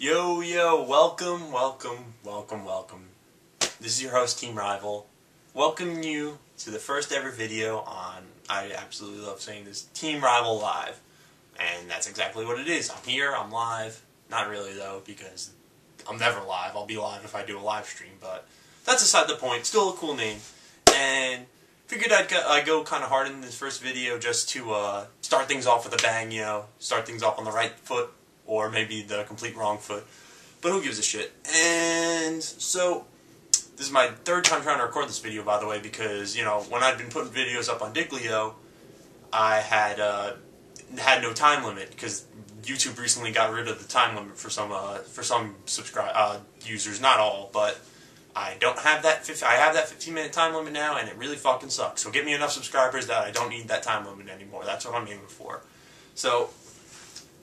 Yo, yo, welcome, welcome, welcome, welcome. This is your host, Team Rival. Welcoming you to the first ever video on, I absolutely love saying this, Team Rival Live. And that's exactly what it is. I'm here, I'm live. Not really though, because I'm never live. I'll be live if I do a live stream, but that's aside the point. Still a cool name. And figured I'd go kind of hard in this first video just to start things off with a bang, you know, start things off on the right foot, or maybe the complete wrong foot. But who gives a shit? And so, this is my third time trying to record this video, by the way, because, you know, when I'd been putting videos up on Diglio, I had no time limit, because YouTube recently got rid of the time limit for some users, not all, but I don't have that. I have that 15-minute time limit now, and it really fucking sucks. So get me enough subscribers that I don't need that time limit anymore. That's what I'm aiming for. So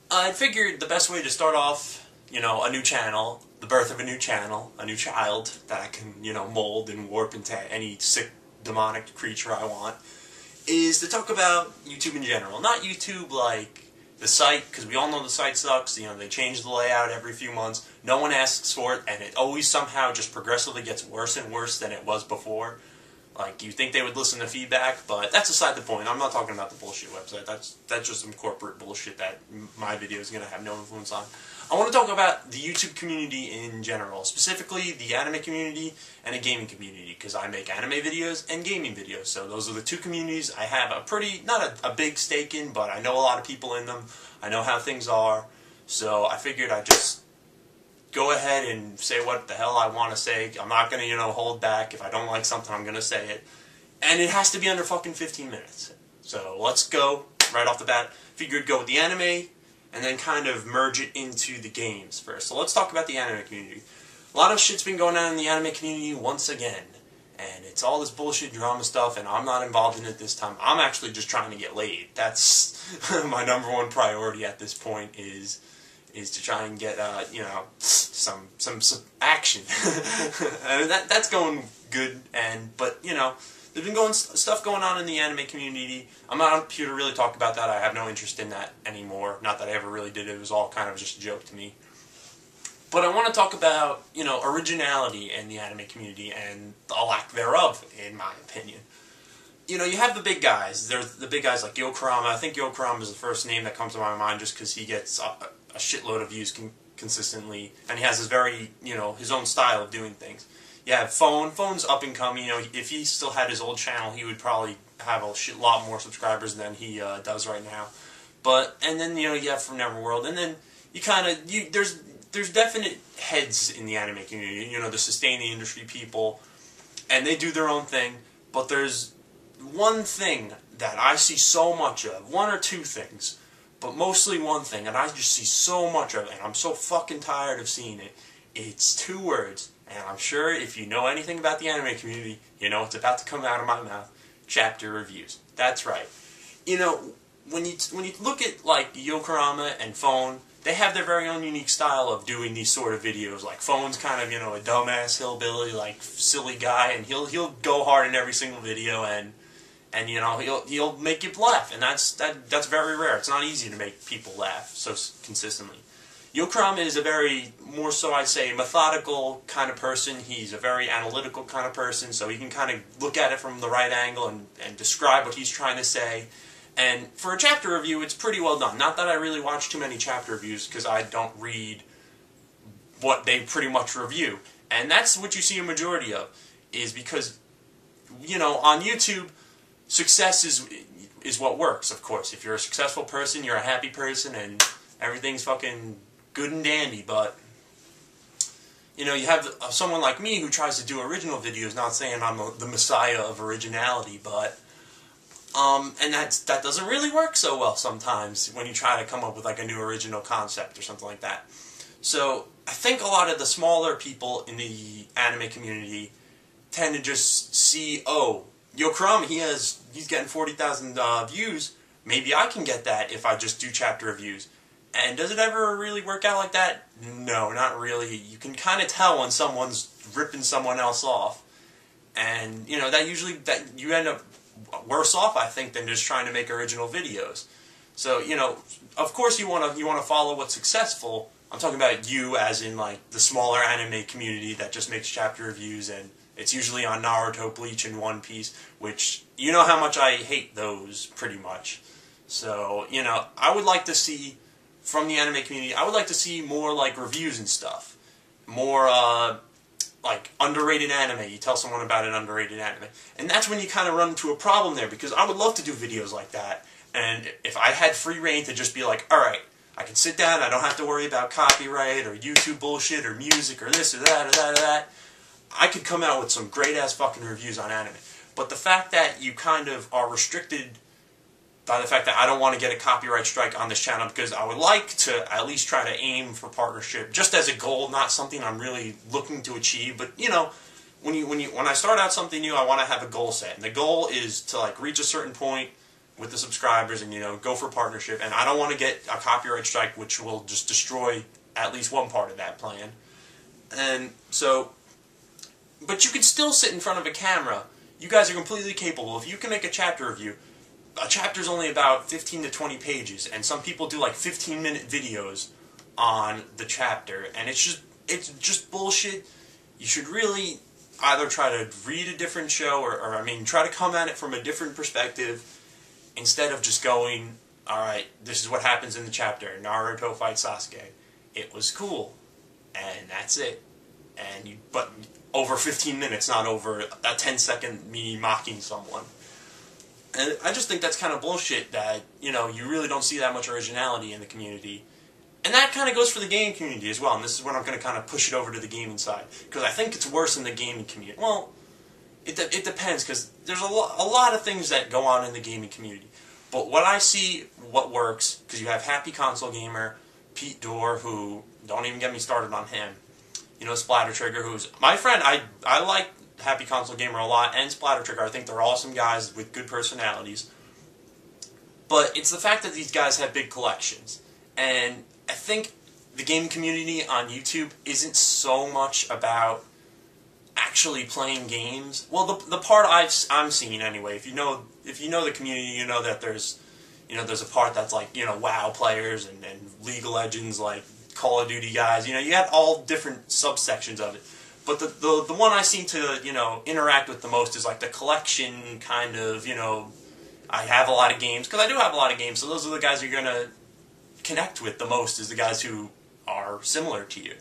I figured the best way to start off, you know, a new channel, the birth of a new channel, a new child that I can, you know, mold and warp into any sick, demonic creature I want, is to talk about YouTube in general. Not YouTube like the site, because we all know the site sucks. You know, they change the layout every few months. No one asks for it, and it always somehow just progressively gets worse and worse than it was before. Like, you think they would listen to feedback, but that's aside the point. I'm not talking about the bullshit website. That's just some corporate bullshit that my video is going to have no influence on. I want to talk about the YouTube community in general, specifically the anime community and the gaming community, because I make anime videos and gaming videos. So those are the two communities I have a pretty, not a big stake in, but I know a lot of people in them. I know how things are. So I figured I'd just go ahead and say what the hell I want to say. I'm not going to, you know, hold back. If I don't like something, I'm going to say it. And it has to be under fucking 15 minutes. So let's go right off the bat. Figured go with the anime and then kind of merge it into the games first. So let's talk about the anime community. A lot of shit's been going on in the anime community once again. And it's all this bullshit drama stuff, and I'm not involved in it this time. I'm actually just trying to get laid. That's my number one priority at this point is to try and get, you know, some action. I mean, that's going good, but, you know, there's been stuff going on in the anime community. I'm not up here to really talk about that. I have no interest in that anymore. Not that I ever really did. It was all kind of just a joke to me. But I want to talk about, you know, originality in the anime community and the lack thereof, in my opinion. You know, you have the big guys. There's the big guys like YoKarama. I think YoKarama is the first name that comes to my mind just because he gets a shitload of views consistently, and he has his very, you know, his own style of doing things. You have Phone's up and coming. You know, if he still had his old channel, he would probably have a lot more subscribers than he does right now. But, and then, you know, you have From Neverworld, and then you kind of, there's definite heads in the anime community, you know, the sustain the industry people, and they do their own thing, but there's one thing that I see so much of, one or two things, but mostly one thing, and I just see so much of it, and I'm so fucking tired of seeing it. It's two words, and I'm sure if you know anything about the anime community, you know what's about to come out of my mouth. Chapter reviews. That's right. You know, when you look at, like, YoKarama and Phone, they have their very own unique style of doing these sort of videos. Like, Phone's kind of, you know, a dumbass hillbilly, like, silly guy, and he'll go hard in every single video, and you know, he'll make you laugh, and that's very rare. It's not easy to make people laugh so consistently. YoKarama is a very, more so I'd say, methodical kind of person. He's a very analytical kind of person, so he can kind of look at it from the right angle and describe what he's trying to say. And for a chapter review, it's pretty well done. Not that I really watch too many chapter reviews, because I don't read what they pretty much review. And that's what you see a majority of, is because, you know, on YouTube, success is what works, of course. If you're a successful person, you're a happy person, and everything's fucking good and dandy, but, you know, you have someone like me who tries to do original videos, not saying I'm the messiah of originality, but and that doesn't really work so well sometimes when you try to come up with like a new original concept or something like that. So I think a lot of the smaller people in the anime community tend to just see, oh, YoKarama, he's getting 40,000 views. Maybe I can get that if I just do chapter reviews. And does it ever really work out like that? No, not really. You can kind of tell when someone's ripping someone else off, and you know that you end up worse off, I think, than just trying to make original videos. So, you know, of course you want to follow what's successful, I'm talking about you as in like the smaller anime community that just makes chapter reviews, and it's usually on Naruto, Bleach, and One Piece, which you know how much I hate those pretty much. So, you know, I would like to see, from the anime community, I would like to see more like reviews and stuff. More like underrated anime. You tell someone about an underrated anime. And that's when you kind of run into a problem there, because I would love to do videos like that. And if I had free reign to just be like, alright, I can sit down, I don't have to worry about copyright or YouTube bullshit or music or this or that or that or that, I could come out with some great-ass fucking reviews on anime. But the fact that you kind of are restricted by the fact that I don't want to get a copyright strike on this channel, because I would like to at least try to aim for partnership, just as a goal, not something I'm really looking to achieve. But, you know, when I start out something new, I want to have a goal set. And the goal is to, like, reach a certain point with the subscribers and, you know, go for partnership. And I don't want to get a copyright strike which will just destroy at least one part of that plan. And so, but you can still sit in front of a camera. You guys are completely capable. If you can make a chapter review, a chapter's only about 15 to 20 pages, and some people do like 15-minute videos on the chapter, and it's just bullshit. You should really either try to read a different show, or I mean, try to come at it from a different perspective, instead of just going, alright, this is what happens in the chapter. Naruto fights Sasuke. It was cool. And that's it. But over 15 minutes, not over a 10-second me mocking someone. And I just think that's kind of bullshit that, you know, you really don't see that much originality in the community. And that kind of goes for the gaming community as well. And this is where I'm going to kind of push it over to the gaming side, because I think it's worse in the gaming community. Well, it depends, because there's a lot of things that go on in the gaming community. But what I see, what works, because you have Happy Console Gamer, Pete Dorr, who, don't even get me started on him. You know, Splatter Trigger, who's my friend. I like Happy Console Gamer a lot, and Splatter Trigger. I think they're awesome guys with good personalities. But it's the fact that these guys have big collections. And I think the gaming community on YouTube isn't so much about actually playing games. Well, the part I'm seeing anyway. If you know the community, you know that there's a part that's like, you know, WoW players and League of Legends, like Call of Duty guys. You know, you have all different subsections of it. But the one I seem to, you know, interact with the most is like the collection kind of, you know, I have a lot of games, because I do have a lot of games, so those are the guys you're going to connect with the most, is the guys who are similar to you.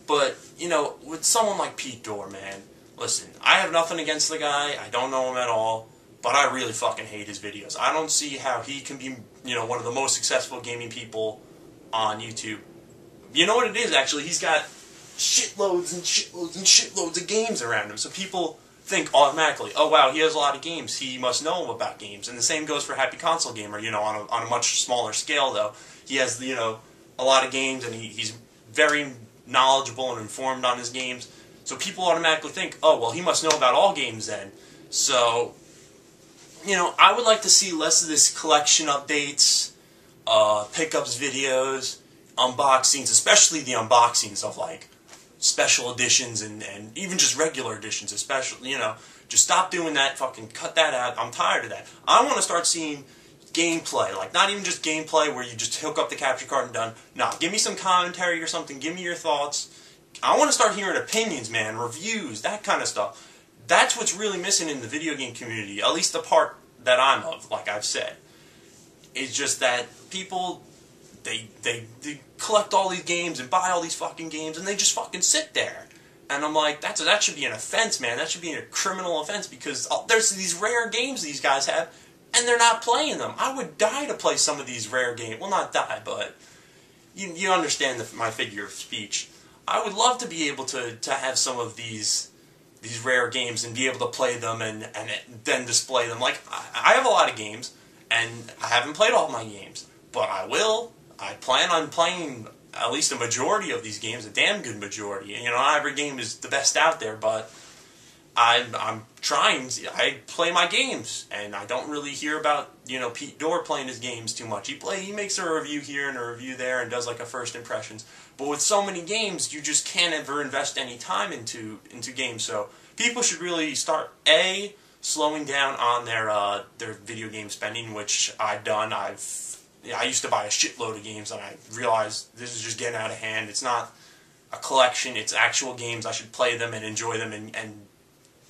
But, you know, with someone like Pete Dorr, man, listen, I have nothing against the guy, I don't know him at all, but I really fucking hate his videos. I don't see how he can be, you know, one of the most successful gaming people on YouTube. You know what it is, actually? He's got shitloads and shitloads and shitloads of games around him, so people think automatically, oh wow, he has a lot of games, he must know about games. And the same goes for Happy Console Gamer, you know, on a much smaller scale though. He has, you know, a lot of games, and he's very knowledgeable and informed on his games. So people automatically think, oh well, he must know about all games then. So, you know, I would like to see less of this collection updates, pickups videos, unboxings, especially the unboxings of like special editions and even just regular editions, especially, you know, just stop doing that, fucking cut that out. I'm tired of that. I want to start seeing gameplay, like not even just gameplay where you just hook up the capture card and done. No, give me some commentary or something, give me your thoughts. I want to start hearing opinions, man, reviews, that kind of stuff. That's what's really missing in the video game community, at least the part that I'm of, like I've said. It's just that people, they collect all these games and buy all these fucking games, and they just fucking sit there. And I'm like, that should be an offense, man. That should be a criminal offense, because there's these rare games these guys have, and they're not playing them. I would die to play some of these rare games. Well, not die, but you understand my figure of speech. I would love to be able to have some of these rare games and be able to play them and then display them. Like, I have a lot of games, and I haven't played all my games, but I will. I plan on playing at least a majority of these games, a damn good majority. You know, not every game is the best out there, but I'm trying. I play my games, and I don't really hear about, you know, Pete Dorr playing his games too much. He makes a review here and a review there and does like a first impressions. But with so many games, you just can't ever invest any time into games. So people should really start slowing down on their video game spending, which I've done. I used to buy a shitload of games, and I realized this is just getting out of hand. It's not a collection, it's actual games. I should play them and enjoy them and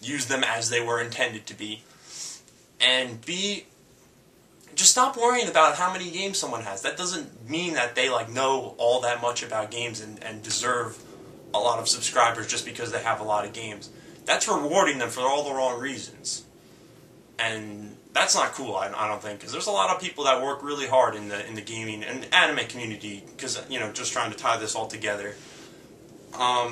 use them as they were intended to be. And B, just stop worrying about how many games someone has. That doesn't mean that they like know all that much about games and deserve a lot of subscribers just because they have a lot of games. That's rewarding them for all the wrong reasons. And that's not cool, I don't think, because there's a lot of people that work really hard in the gaming and anime community, because, you know, just trying to tie this all together. How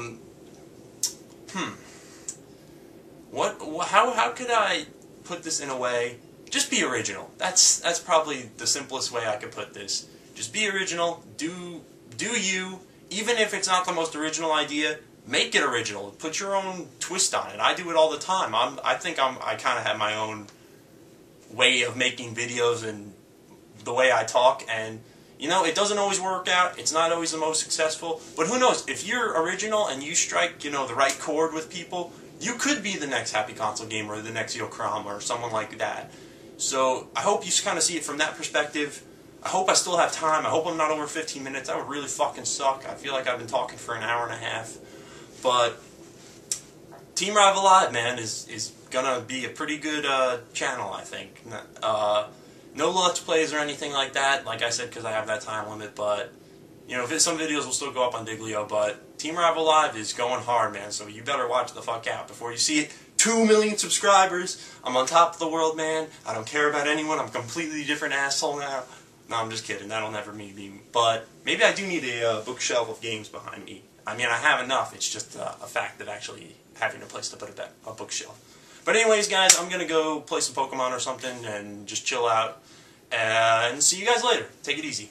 could I put this in a way? Just be original. That's probably the simplest way I could put this. Just be original. Do you. Even if it's not the most original idea, make it original. Put your own twist on it. I do it all the time. I think I kind of have my own way of making videos and the way I talk, and you know, it doesn't always work out. It's not always the most successful, but who knows? If you're original and you strike, you know, the right chord with people, you could be the next Happy Console Gamer or the next Yokram or someone like that. So I hope you kind of see it from that perspective. I hope I still have time. I hope I'm not over 15 minutes. That would really fucking suck. I feel like I've been talking for an hour and a half. But Team Rival Live, man, is gonna be a pretty good channel, I think. No Let's Plays or anything like that, like I said, because I have that time limit. But, you know, some videos will still go up on Diglio. But Team Rival Live is going hard, man. So you better watch the fuck out before you see it. 2 million subscribers. I'm on top of the world, man. I don't care about anyone. I'm a completely different asshole now. No, I'm just kidding. That'll never be me. But maybe I do need a bookshelf of games behind me. I mean, I have enough. It's just a fact of actually having a place to put a bookshelf. But anyways, guys, I'm going to go play some Pokemon or something and just chill out. And see you guys later. Take it easy.